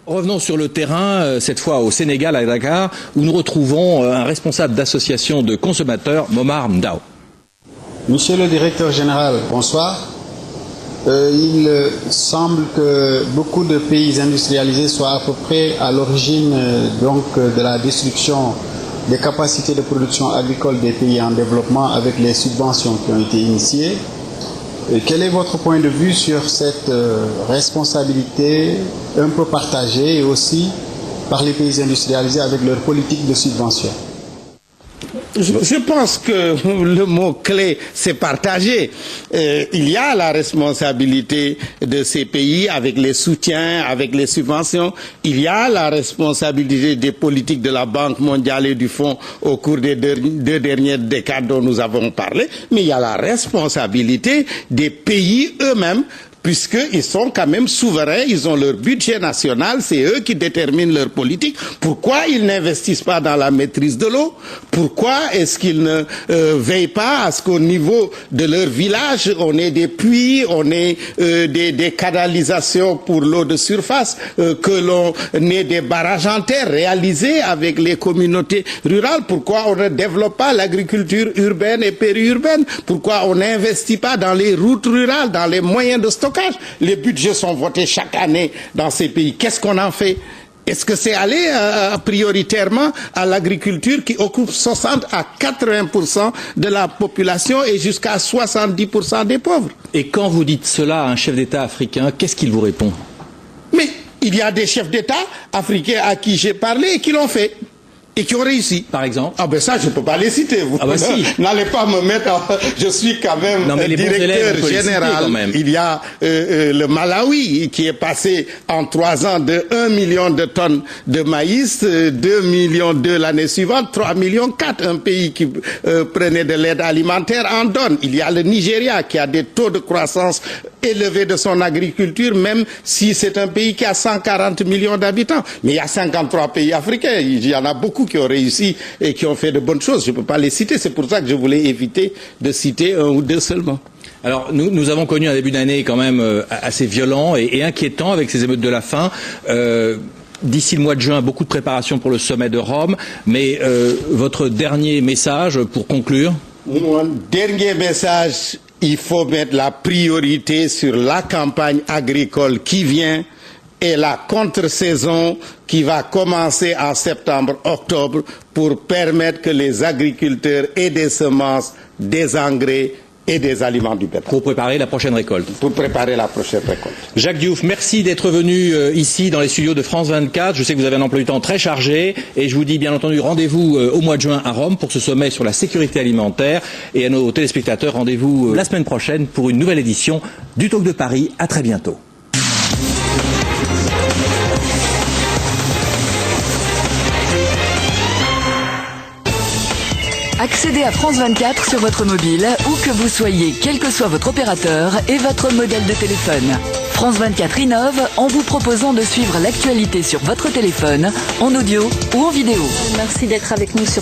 Revenons sur le terrain, cette fois au Sénégal, à Dakar, où nous retrouvons un responsable d'association de consommateurs, Momar Mdao. Monsieur le directeur général, bonsoir. Il semble que beaucoup de pays industrialisés soient à peu près à l'origine de la destruction des capacités de production agricole des pays en développement avec les subventions qui ont été initiées. Quel est votre point de vue sur cette responsabilité un peu partagée et aussi par les pays industrialisés avec leur politique de subvention? Je pense que le mot-clé, c'est partagé. Il y a la responsabilité de ces pays avec les soutiens, avec les subventions. Il y a la responsabilité des politiques de la Banque mondiale et du Fonds au cours des deux dernières décades dont nous avons parlé. Mais il y a la responsabilité des pays eux-mêmes, puisqu'ils sont quand même souverains, ils ont leur budget national, c'est eux qui déterminent leur politique. Pourquoi ils n'investissent pas dans la maîtrise de l'eau? Pourquoi est-ce qu'ils ne veillent pas à ce qu'au niveau de leur village, on ait des puits, on ait des canalisations pour l'eau de surface, que l'on ait des barrages en terre réalisés avec les communautés rurales? Pourquoi on ne développe pas l'agriculture urbaine et périurbaine? Pourquoi on n'investit pas dans les routes rurales, dans les moyens de stockage? Les budgets sont votés chaque année dans ces pays. Qu'est-ce qu'on en fait? Est-ce que c'est aller prioritairement à l'agriculture qui occupe 60 à 80% de la population et jusqu'à 70% des pauvres? Et quand vous dites cela à un chef d'État africain, qu'est-ce qu'il vous répond? Mais il y a des chefs d'État africains à qui j'ai parlé et qui l'ont fait. Et qui ont réussi. Par exemple? Ah ben ça, je ne peux pas les citer. Vous si. N'allez pas me mettre... Je suis quand même directeur général. Il y a le Malawi qui est passé en 3 ans de 1 million de tonnes de maïs, 2 millions l'année suivante, 3 millions 4. Un pays qui prenait de l'aide alimentaire en donne. Il y a le Nigeria qui a des taux de croissance élevés de son agriculture, même si c'est un pays qui a 140 millions d'habitants. Mais il y a 53 pays africains. Il y en a beaucoup qui ont réussi et qui ont fait de bonnes choses. Je ne peux pas les citer. C'est pour ça que je voulais éviter de citer 1 ou 2 seulement. Alors, nous avons connu un début d'année quand même assez violent et inquiétant avec ces émeutes de la faim. D'ici le mois de juin, beaucoup de préparations pour le sommet de Rome. Mais votre dernier message pour conclure? Mon dernier message, il faut mettre la priorité sur la campagne agricole qui vient et la contre-saison qui va commencer en septembre-octobre pour permettre que les agriculteurs aient des semences, des engrais et des aliments du bétail. Pour préparer la prochaine récolte. Pour préparer la prochaine récolte. Jacques Diouf, merci d'être venu ici dans les studios de France 24. Je sais que vous avez un emploi du temps très chargé et je vous dis bien entendu rendez-vous au mois de juin à Rome pour ce sommet sur la sécurité alimentaire. Et à nos téléspectateurs, rendez-vous la semaine prochaine pour une nouvelle édition du Talk de Paris. À très bientôt. Accédez à France 24 sur votre mobile, où que vous soyez, quel que soit votre opérateur et votre modèle de téléphone. France 24 innove en vous proposant de suivre l'actualité sur votre téléphone, en audio ou en vidéo. Merci d'être avec nous sur